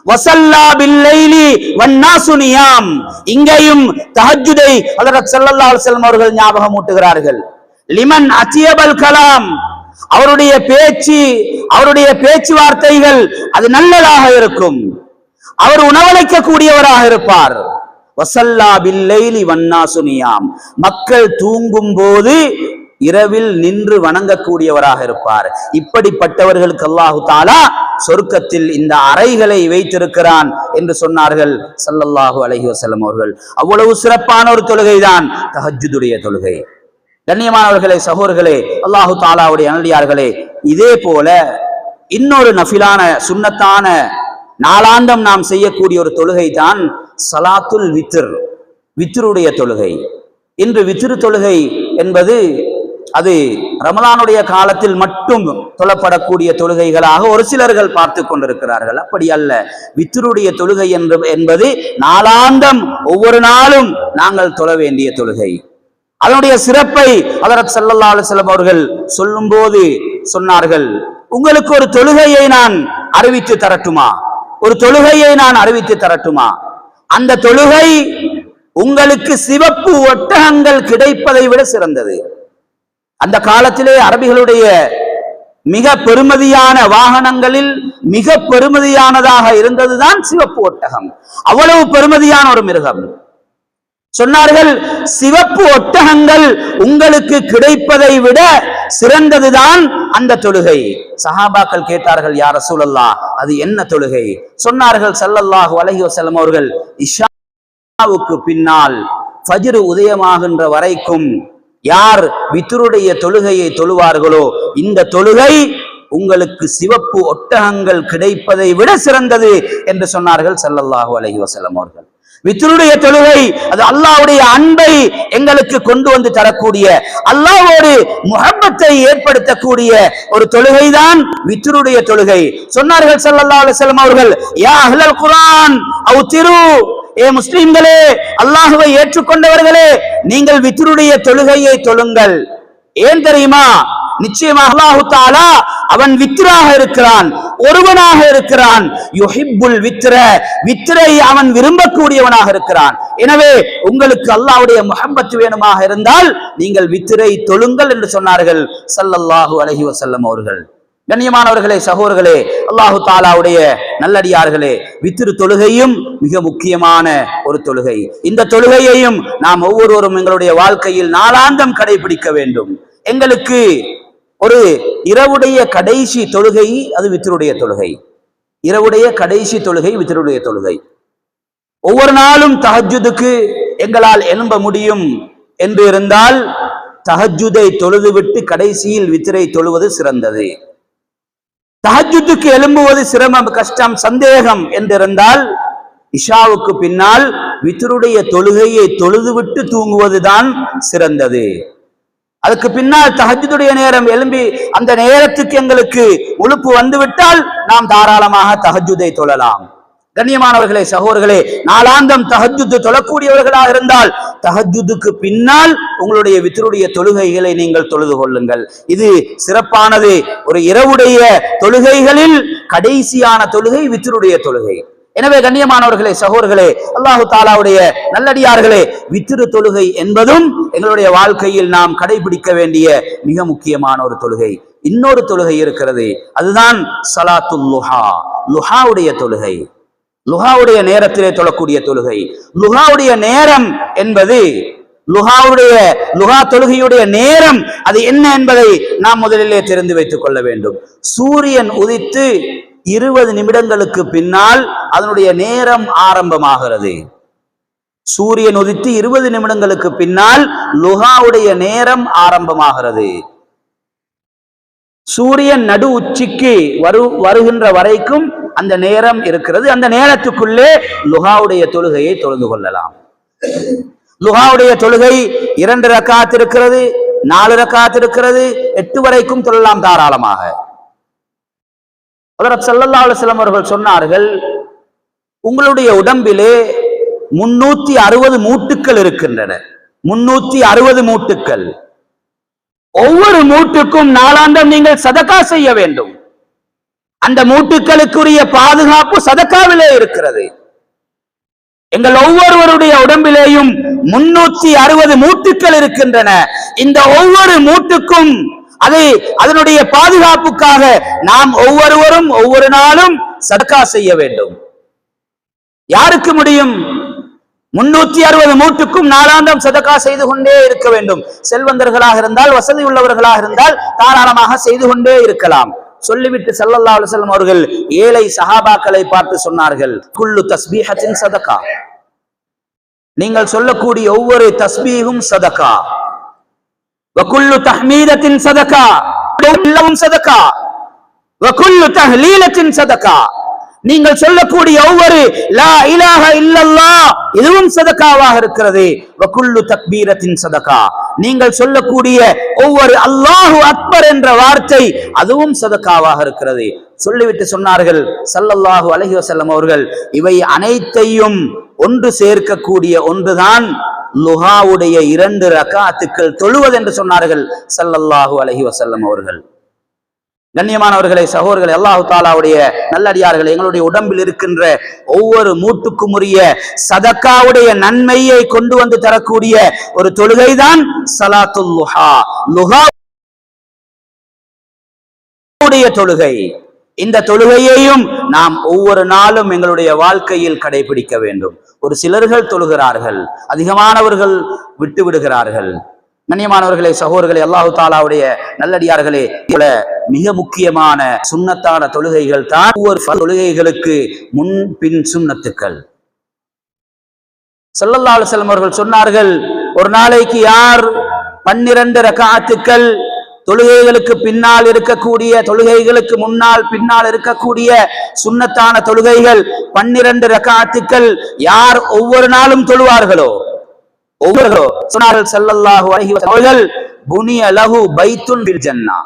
வஸல்லா பில்லைலி வன்னாசு நியாம். இங்கேயும் தஹஜ்ஜுதை ஹஜ்ரத் ஸல்லல்லாஹு அலைஹி வஸல்லம் அவர்கள் ஞாபகம் ஊட்டுகிறார்கள். லிமன் அத்யபல் கலாம், அவருடைய பேச்சு, அவருடைய பேச்சுவார்த்தைகள் அது நல்லதாக இருக்கும், அவர் உணவளிக்க கூடியவராக இருப்பார். வஸல்லா பில்லைலி வன்னாசு நியாம், மக்கள் தூங்கும் போது இரவில் நின்று வணங்கக்கூடியவராக இருப்பார். இப்படிப்பட்டவர்களுக்கு அல்லாஹு தஆலா சொர்க்கத்தில் இந்த அறைகளை வைத்திருக்கிறான் என்று சொன்னார்கள் ஸல்லல்லாஹு அலைஹி வஸல்லம் அவர்கள். அவ்வளவு சிறப்பான ஒரு தொழுகைதான் தஹஜ்ஜுடைய தொழுகை. கண்ணியமானவர்களே, சகோதரர்களே, அல்லாஹு தஆலாவுடைய நல்லடியார்களே, இதே போல இன்னொரு நஃபிலான சுன்னத்தான நாளாந்தம் நாம் செய்யக்கூடிய ஒரு தொழுகை தான் ஸலாத்துல் வித்ர், வித்ருடைய தொழுகை. இன்று வித்ரு தொழுகை என்பது அது ரமலானுடைய காலத்தில் மட்டும் தொழப்படக்கூடிய தொழுகைகளாக ஒரு சிலர்கள் பார்த்து கொண்டிருக்கிறார்கள். அப்படி அல்ல. வித்ருடைய தொழுகை என்பது நாளாந்தம் ஒவ்வொரு நாளும் நாங்கள் தொழ வேண்டிய தொழுகை. அதனுடைய சிறப்பை ஹஜ்ரத் ஸல்லல்லாஹு அலைஹி வஸல்லம் அவர்கள் சொல்லும் போது சொன்னார்கள், உங்களுக்கு ஒரு தொழுகையை நான் அறிவித்து தரட்டுமா? ஒரு தொழுகையை நான் அறிவித்து தரட்டுமா? அந்த தொழுகை உங்களுக்கு சிவப்பு ஒட்டகங்கள் கிடைப்பதை விட சிறந்தது. அந்த காலத்திலே அரபிகளுடைய மிக பெருமதியான வாகனங்களில் மிக பெருமதியானதாக இருந்ததுதான் சிவப்பு ஒட்டகம். அவ்வளவு பெருமதியான ஒரு மிருகம். சொன்னார்கள், சிவப்பு ஒட்டகங்கள் உங்களுக்கு கிடைப்பதை விட சிறந்ததுதான் அந்த தொழுகை. சஹாபாக்கள் கேட்டார்கள், யா ரசூலல்லாஹ், அது என்ன தொழுகை? சொன்னார்கள் ஸல்லல்லாஹு அலைஹி வஸல்லம் அவர்கள், இஷாவுக்கு பின்னால் ஃபஜ்ர் உதயமாகின்ற வரைக்கும் யார் வித்ருடைய தொழுகையை தொழுவார்களோ இந்த தொழுகை உங்களுக்கு சிவப்பு ஒட்டகங்கள் கிடைப்பதை விட சிறந்தது என்று சொன்னார்கள் ஸல்லல்லாஹு அலைஹி வஸல்லம் அவர்கள். வித்ருடைய தொழுகை அது அல்லாஹ்வுடைய அன்பை எங்களுக்கு கொண்டு வந்து தரக்கூடிய, அல்லாஹ்வோடு முஹப்பத்தை ஏற்படுத்தக்கூடிய ஒரு தொழுகைதான் வித்ருடைய தொழுகை. சொன்னார்கள் ஸல்லல்லாஹு அலைஹி வஸல்லம் அவர்கள், யா அஹ்லல் குர்ஆன் அவ்திரு, ஏ முஸ்லிம்களே, அல்லாஹ்வை ஏற்றுக்கொண்டவர்களே, நீங்கள் வித்ருடைய தொழுகையை தொழுங்கள். ஏன் தெரியுமா? நிச்சயமாக அல்லாஹ் தஆலா அவன் வித்ராக இருக்கிறான், ஒருவனாக இருக்கிறான். யுஹிப்புல் வித்ர, வித்ரை அவன் விரும்பக்கூடியவனாக இருக்கிறான். எனவே உங்களுக்கு அல்லாஹ்வுடைய முஹப்பத் வேணுமாக இருந்தால் நீங்கள் வித்ரை தொழுங்கள் என்று சொன்னார்கள் ஸல்லல்லாஹு அலைஹி வஸல்லம் அவர்கள். கண்ணியமானவர்களே, சகோதரர்களே, அல்லாஹு தஆலாவுடைய நல்லடியார்களே, வித்ரு தொழுகையும் மிக முக்கியமான ஒரு தொழுகை. இந்த தொழுகையையும் நாம் ஒவ்வொருவரும் எங்களுடைய வாழ்க்கையில் நாளாந்தம் கடைபிடிக்க வேண்டும். எங்களுக்கு ஒரு இரவுடைய கடைசி தொழுகை அது வித்ருடைய தொழுகை. இரவுடைய கடைசி தொழுகை வித்ருடைய தொழுகை. ஒவ்வொரு நாளும் தஹஜ்ஜுதுக்கு எங்களால் எழும்ப முடியும் என்று இருந்தால் தஹஜ்ஜுதை தொழுதுவிட்டு கடைசியில் வித்ரை தொழுவது சிறந்தது. தஹஜ்ஜுதுக்கு எழும்புவது சிரமம், கஷ்டம், சந்தேகம் என்றிருந்தால் இஷாவுக்கு பின்னால் வித்ருடைய தொழுகையை தொழுதுவிட்டு தூங்குவதுதான் சிறந்தது. அதுக்கு பின்னால் தஹஜ்ஜுடைய நேரம் எழும்பி அந்த நேரத்துக்கு எங்களுக்கு உழுப்பு வந்துவிட்டால் நாம் தாராளமாக தஹஜ்ஜுதை தொழலாம். கண்ணியமானவர்களே, சகோதரர்களே, நாளாந்தம் தஹஜ்ஜுத் தொழக்கூடியவர்களாக இருந்தால் தஹஜ்ஜுதுக்கு பின்னால் உங்களுடைய வித்ருடைய தொழுகைகளை நீங்கள் தொழுது கொள்ளுங்கள். இது சிறப்பானது. ஒரு இரவுடைய தொழுகைகளில் கடைசியான தொழுகை வித்ருடைய தொழுகை. எனவே கண்ணியமானவர்களே, சகோதரர்களே, அல்லாஹு தஆலாவுடைய நல்லடியார்களே, வித்ரு தொழுகை என்பதும் எங்களுடைய வாழ்க்கையில் நாம் கடைபிடிக்க வேண்டிய மிக முக்கியமான ஒரு தொழுகை. இன்னொரு தொழுகை இருக்கிறது, அதுதான் ஸலாத்துல் லுஹா, லுஹாவுடைய தொழுகை. லுஹாவுடைய நேரத்திலே தொழக்கூடிய தொழுகை. லுஹாவுடைய நேரம் என்பது லுஹா தொழுகையுடைய நேரம் அது என்ன என்பதை நாம் முதலிலே தெரிந்து வைத்துக் கொள்ள வேண்டும். சூரியன் உதித்து 20 நிமிடங்களுக்கு பின்னால் அதனுடைய நேரம் ஆரம்பமாகிறது. சூரியன் உதித்து 20 நிமிடங்களுக்கு பின்னால் லுஹாவுடைய நேரம் ஆரம்பமாகிறது. சூரியன் நடு உச்சிக்கு வருகின்ற வரைக்கும் அந்த நேரம் இருக்கிறது. அந்த நேரத்துக்குள்ளே லுஹாவுடைய தொழுகையை தொழுது கொள்ளலாம். லுஹாவுடைய தொழுகை 2 ரக்காத் இருக்கிறது, 4 ரக்காத் இருக்கிறது, 8 வரைக்கும் தொழலாம் தாராளமாக. ஹஜ்ரத் ஸல்லல்லாஹு அலைஹி வஸல்லம் அவர்கள் சொன்னார்கள், உங்களுடைய உடம்பிலே 360 மூட்டுக்கள் இருக்கின்றன. 360 மூட்டுக்கள். ஒவ்வொரு மூட்டுக்கும் நாளாந்தம் நீங்கள் சதகா செய்ய வேண்டும். அந்த மூட்டுக்களுக்குரிய பாதுகாப்பு சதகாவிலே இருக்கிறது. எங்கள் ஒவ்வொருவருடைய உடம்பிலேயும் 360 மூட்டுக்கள் இருக்கின்றன. இந்த ஒவ்வொரு மூட்டுக்கும் அதனுடைய பாதுகாப்புக்காக நாம் ஒவ்வொருவரும் ஒவ்வொரு நாளும் சதகா செய்ய வேண்டும். யாருக்கு முடியும்? 360 மூட்டுக்கும் நாளாந்தம் சதகா செய்து கொண்டே இருக்க வேண்டும். செல்வந்தர்களாக இருந்தால், வசதி உள்ளவர்களாக இருந்தால் தாராளமாக செய்து கொண்டே இருக்கலாம். சொல்லிவிட்டு ஸல்லல்லாஹு அலைஹி வஸல்லம் அவர்கள் ஏழை சஹாபாக்களை பார்த்து சொன்னார்கள், குல்லு தஸ்பீஹத்தின் சதகா, நீங்கள் சொல்லக்கூடிய ஒவ்வொரு தஸ்பீஹும் சதகா, வகுல்லு தஹ்மீதத்தின் சதகா, எல்லாவும் சதகா, வகுல்லு தஹ்லீலத்தின் சதகா, நீங்கள் சொல்லக்கூடிய ஒவ்வொரு லா இலாஹ இல்லல்லாஹ் இதுவும் சதகாவாக இருக்கிறது. வகுல்லு தக்பீரத்தின் சதகா, நீங்கள் சொல்லக்கூடிய ஒவ்வொரு அல்லாஹு அக்பர் என்ற வார்த்தை அதுவும் சதகாவாக இருக்கிறது. சொல்லிவிட்டு சொன்னார்கள் ஸல்லல்லாஹு அலைஹி வஸல்லம் அவர்கள், இவை அனைத்தையும் ஒன்று சேர்க்கக்கூடிய ஒன்றுதான் லுஹாவுடைய 2 ரக்காத்துக்கள் தொழுவது என்று சொன்னார்கள் ஸல்லல்லாஹு அலைஹி வஸல்லம் அவர்கள். கண்ணியமானவர்களே, சகோதரர்களே, அல்லாஹு தஆலாவுடைய நல்லடியார்களே, எங்களுடைய உடம்பில் இருக்கின்ற ஒவ்வொரு மூட்டுக்கும் உரிய சதக்காவுடைய நன்மையை கொண்டு வந்து தரக்கூடிய ஒரு தொழுகைதான் ஸலாத்துல் லுஹா, லுஹாவுடைய தொழுகை. இந்த தொழுகையையும் நாம் ஒவ்வொரு நாளும் எங்களுடைய வாழ்க்கையில் கடைபிடிக்க வேண்டும். ஒரு சிலர்கள் தொழுகிறார்கள், அதிகமானவர்கள் விட்டு விடுகிறார்கள். கண்ணியமானவர்களே, சகோதரர்களே, அல்லாஹு தாலாவுடைய நல்லடியார்களே, மிக முக்கியமான சுன்னத்தான தொழுகைகள் தான் ஒவ்வொரு தொழுகைகளுக்கு முன் பின் சுன்னத்துக்கள். ஸல்லல்லாஹு அலைஹி வஸல்லம் அவர்கள் சொன்னார்கள், ஒரு நாளைக்கு யார் 12 ரக்காத்துக்கள் தொழுகைகளுக்கு பின்னால் இருக்கக்கூடிய, தொழுகைகளுக்கு முன்னால் பின்னால் இருக்கக்கூடிய சுன்னத்தான தொழுகைகள் 12 ரக்காத்துக்கள் யார் ஒவ்வொரு நாளும் தொழுவார்களோ, சொன்னார்கள் ஸல்லல்லாஹு அலைஹி வஸல்லம் அவர்கள், புனிய லஹு பைத்துன் ஃபில் ஜன்னah,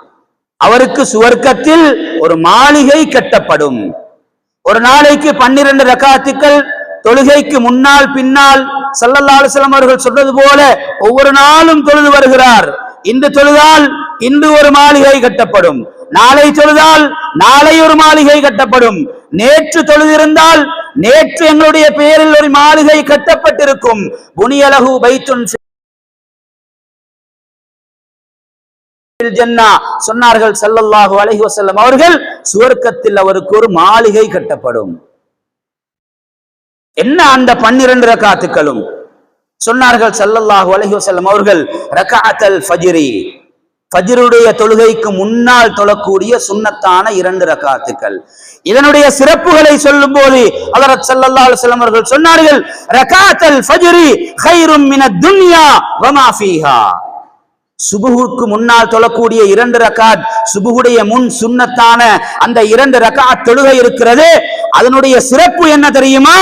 அவருக்கு சுவர்க்கத்தில் ஒரு மாளிகை கட்டப்படும். ஒரு நாளைக்கு 12 ரக்காத்துக்கள் தொழுகைக்கு முன்னால் பின்னால் ஸல்லல்லாஹு அலைஹி வஸல்லம் அவர்கள் சொன்னது போல ஒவ்வொரு நாளும் தொழுது வருகிறார். இன்று தொழுதால் இன்று ஒரு மாளிகை கட்டப்படும், நாளை தொழுதால் நாளை ஒரு மாளிகை கட்டப்படும், நேற்று தொழுதிருந்தால் நேற்று எங்களுடைய பெயரில் ஒரு மாளிகை கட்டப்பட்டிருக்கும். புனியலஹு பைத்துன் ஃபில் ஜன்னah, சொன்னார்கள் ஸல்லல்லாஹு அலைஹி வஸல்லம் அவர்கள், சுவர்க்கத்தில் அவருக்கு ஒரு மாளிகை கட்டப்படும். என்ன அந்த 12 ரக்காத்துக்களும்? சொன்னார்கள் ஸல்லல்லாஹு அலைஹி வஸல்லம் அவர்கள், ரக்அத்தல் ஃபஜ்ரி, ஃபஜ்ருடைய தொழுகைக்கு முன்னால் தொழக்கூடிய சுன்னத்தான 2 ரக்காத்துக்கள். இதனுடைய சிறப்புகளை சொல்லும் போது ஹஜ்ரத் ஸல்லல்லாஹு அலைஹி வஸல்லம் அவர்கள் சொன்னார்கள், ரக்அத்தல் ஃபஜ்ரி கைரும் மினத் துன்யா வமா ஃபீஹா, சுபுஹுக்கு முன்னால் தொழக்கூடிய 2 ரக்காத், சுபுஹுடைய முன் சுன்னத்தான அந்த 2 ரக்காத் தொழுகை இருக்கிறது, அதனுடைய சிறப்பு என்ன தெரியுமா?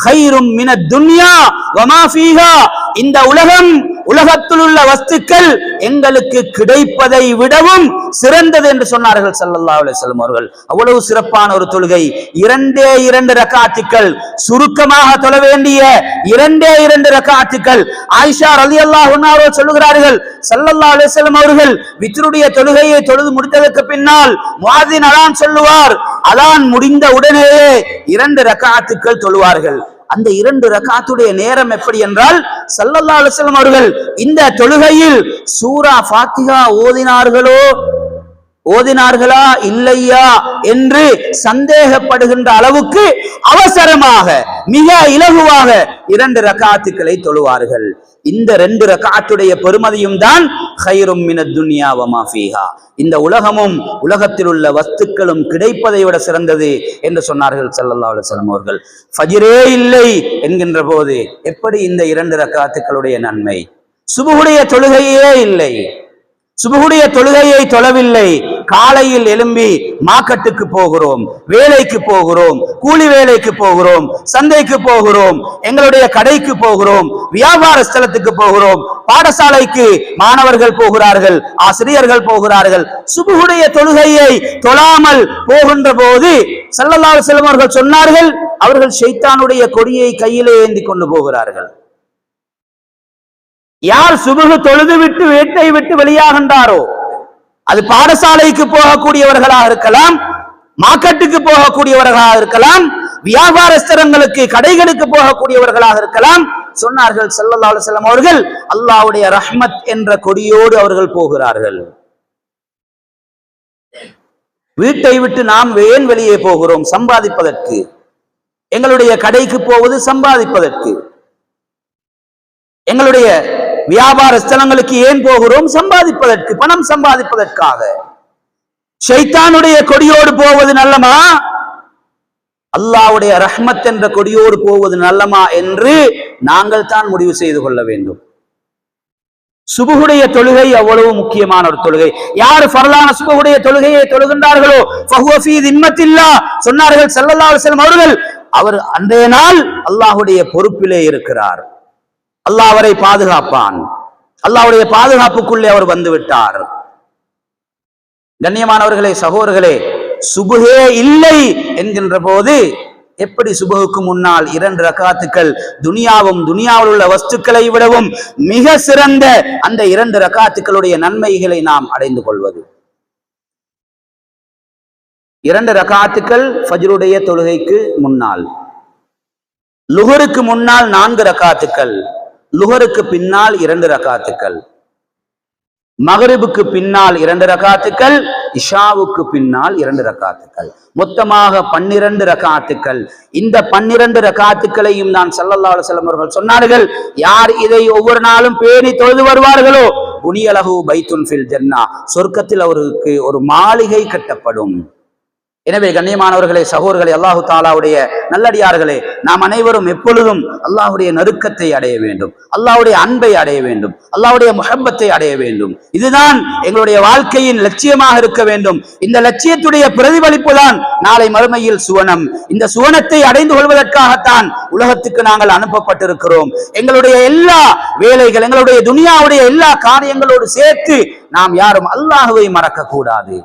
கைரும் மினத் துன்யா வமா ஃபீஹா, இந்த உலகம், உலகத்தில் உள்ள வஸ்துக்கள் எங்களுக்கு கிடைப்பதை விடவும் சிறந்தது என்று சொன்னார்கள் ஸல்லல்லாஹு அலைஹி வஸல்லம் அவர்கள். அவ்வளவு சிறப்பான ஒரு தொழுகை. 2 ரக்காத்துக்கள், சுருக்கமாக தொழ வேண்டிய 2 ரக்காத்துக்கள். ஆயிஷா ரலியல்லாஹு அன்ஹா அவர்கள் சொல்லுகிறார்கள், ஸல்லல்லாஹு அலைஹி வஸல்லம் அவர்கள் வித்ருடைய தொழுகையை தொழுது முடித்ததற்கு பின்னால் முஅத்தின் அதான் சொல்லுவார், அதான் முடிந்த உடனேயே 2 ரக்காத்துக்கள் தொழுவார்கள். அந்த 2 ரக்காத்துடைய நேரம் எப்படி என்றால், ஸல்லல்லாஹு அலைஹி வஸல்லம் அவர்கள் இந்த தொழுகையில் சூரா ஃபாத்திஹா ஓதினார்களா இல்லையா என்று சந்தேகப்படுகின்ற அளவுக்கு அவசரமாக மிக இலகுவாக 2 ரக்காத்துக்களை தொழுவார்கள். இந்த 2 ரக்காத்துடைய பெருமதியும் தான் கைரும் மினத் துன்யா வமா ஃபீஹா, இந்த உலகமும் உலகத்தில் உள்ள வஸ்துக்களும் கிடைப்பதை விட சிறந்தது என்று சொன்னார்கள் ஸல்லல்லாஹு அலைஹி வஸல்லம் அவர்கள். ஃபஜ்ரே இல்லை என்கின்ற போது எப்படி இந்த 2 ரக்காத்துக்களுடைய நன்மை? சுபுஹுடைய தொழுகையே இல்லை, சுபுஹுடைய தொழுகையை தொழவில்லை, காலையில் எழும்பி மார்க்கெட்டுக்கு போகிறோம், வேலைக்கு போகிறோம், கூலி வேலைக்கு போகிறோம், சந்தைக்கு போகிறோம், எங்களுடைய கடைக்கு போகிறோம், வியாபார ஸ்தலத்துக்கு போகிறோம், பாடசாலைக்கு மாணவர்கள் போகிறார்கள், ஆசிரியர்கள் போகிறார்கள். சுபுஹுடைய தொழுகையை தொழாமல் போகின்ற போது ஸல்லல்லாஹு அலைஹி வஸல்லம் அவர்கள் சொன்னார்கள், அவர்கள் ஷைத்தானுடைய கொடியை கையிலே ஏந்தி கொண்டு போகிறார்கள். யார் சுபுஹு தொழுது விட்டு வீட்டை விட்டு வெளியாகின்றாரோ, அது பாடசாலைக்கு போகக்கூடியவர்களாக இருக்கலாம், மார்க்கெட்டுக்கு போகக்கூடியவர்களாக இருக்கலாம், வியாபார ஸ்தலங்களுக்கு கடைகளுக்கு போகக்கூடியவர்களாக இருக்கலாம், சொன்னார்கள் ஸல்லல்லாஹு அலைஹி வஸல்லம் அவர்கள், அல்லாஹ்வுடைய ரஹ்மத் என்ற கொடியோடு அவர்கள் போகிறார்கள். வீட்டை விட்டு நாம் ஏன் வெளியே போகிறோம்? சம்பாதிப்பதற்கு. எங்களுடைய கடைக்கு போவது சம்பாதிப்பதற்கு. எங்களுடைய வியாபார ஸ்தலங்களுக்கு ஏன் போகிறோம்? சம்பாதிப்பதற்கு, பணம் சம்பாதிப்பதற்காக. ஷைத்தானுடைய கொடியோடு போவது நல்லமா, அல்லாஹ்வுடைய ரஹ்மத் என்ற கொடியோடு போவது நல்லமா என்று நாங்கள் தான் முடிவு செய்து கொள்ள வேண்டும். சுபுஹுடைய தொழுகை அவ்வளவு முக்கியமான ஒரு தொழுகை. யார் ஃபர்லான சுபுஹுடைய தொழுகையை தொழுகின்றார்களோ ஃபஹுவ ஃபீ திம்மத்தில்லாஹ், சொன்னார்கள் ஸல்லல்லாஹு அலைஹி வஸல்லம் அவர்கள், அவர் அன்றைய நாள் அல்லாஹ்வுடைய பொறுப்பிலே இருக்கிறார், அல்லாஹ் அவரை பாதுகாப்பான், அல்லாஹ்வுடைய பாதுகாப்புக்குள்ளே அவர் வந்து விட்டார். கண்ணியமானவர்களே, சகோதரர்களே, சுபுஹே இல்லை என்கின்ற போது எப்படி சுபுஹுக்கு முன்னால் 2 ரக்காத்துக்கள் துனியாவும் துனியாவில் உள்ள வஸ்துக்களை விடவும் மிக சிறந்த அந்த 2 ரக்காத்துக்களுடைய நன்மைகளை நாம் அடைந்து கொள்வது? 2 ரக்காத்துக்கள் ஃபஜ்ருடைய தொழுகைக்கு முன்னால், லுஹருக்கு முன்னால் 4 ரக்காத்துக்கள், லுஹருக்கு பின்னால் 2 ரக்காத்துக்கள், மகரிபுக்கு பின்னால் 2 ரக்காத்துக்கள், இஷாவுக்கு பின்னால் 2 ரக்காத்துக்கள், மொத்தமாக 12 ரக்காத்துக்கள். இந்த 12 ரக்காத்துக்களையும் நான் ஸல்லல்லாஹு அலைஹி வஸல்லம் அவர்கள் சொன்னார்கள், யார் இதை ஒவ்வொரு நாளும் பேணி தொழுது வருவார்களோ புனியலஹு பைத்துன் ஃபில் ஜன்னா, சொர்க்கத்தில் அவருக்கு ஒரு மாளிகை கட்டப்படும். எனவே கண்ணியமானவர்களே, சகோதரர்களே, அல்லாஹு தாலாவுடைய நல்லடியார்களே, நாம் அனைவரும் எப்பொழுதும் அல்லாஹுடைய நெருக்கத்தை அடைய வேண்டும், அல்லாஹுடைய அன்பை அடைய வேண்டும், அல்லாஹுடைய முஹப்பத்தை அடைய வேண்டும். இதுதான் எங்களுடைய வாழ்க்கையின் லட்சியமாக இருக்க வேண்டும். இந்த லட்சியத்துடைய பிரதிபலிப்பு தான் நாளை மறுமையில் சுவனம். இந்த சுவனத்தை அடைந்து கொள்வதற்காகத்தான் உலகத்துக்கு நாங்கள் அனுப்பப்பட்டிருக்கிறோம். எங்களுடைய எல்லா வேலைகள், எங்களுடைய துனியாவுடைய எல்லா காரியங்களோடு சேர்த்து நாம் யாரும் அல்லாஹுவை மறக்க கூடாது.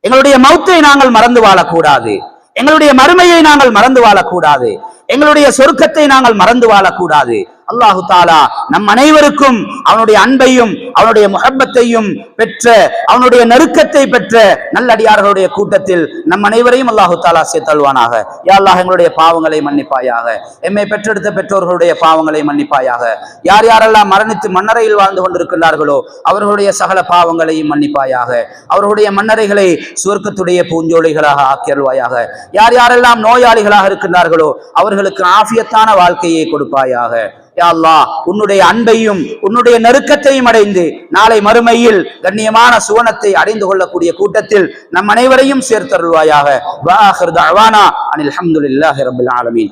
எங்களுடைய மௌத்தை நாங்கள் மறந்து வாழக்கூடாது, எங்களுடைய மறுமையை நாங்கள் மறந்து வாழக்கூடாது, எங்களுடைய சொர்க்கத்தை நாங்கள் மறந்து வாழக்கூடாது. அல்லாஹு தாலா நம் அனைவருக்கும் அவனுடைய அன்பையும் அவனுடைய முஹப்பத்தையும் பெற்ற, அவனுடைய நெருக்கத்தை பெற்ற நல்லடியார்களுடைய கூட்டத்தில் நம் அனைவரையும் அல்லாஹு தாலா சேர்த்தல்வானாக. யா அல்லாஹ், எங்களுடைய பாவங்களை மன்னிப்பாயாக, எம்மை பெற்றெடுத்த பெற்றோர்களுடைய பாவங்களை மன்னிப்பாயாக. யார் யாரெல்லாம் மரணித்து மன்னரையில் வாழ்ந்து கொண்டிருக்கிறார்களோ அவர்களுடைய சகல பாவங்களையும் மன்னிப்பாயாக. அவர்களுடைய மன்னரைகளை சுவர்க்கத்துடைய பூஞ்சோலைகளாக ஆக்கியல்வாயாக. யார் யாரெல்லாம் நோயாளிகளாக இருக்கின்றார்களோ அவர்களுக்கு ஆஃபியத்தான வாழ்க்கையை கொடுப்பாயாக. யா அல்லாஹ், உன்னுடைய அன்பையும் உன்னுடைய நெருக்கத்தையும் அடைந்து நாளை மறுமையில் கண்ணியமான சுவனத்தை அடைந்து கொள்ளக்கூடிய கூட்டத்தில் நம் அனைவரையும் சேர்த்தருள்வாயாக. வ ஆகிரு தஅவானா அனில் ஹம்துலில்லாஹி ரப்பில் ஆலமீன்.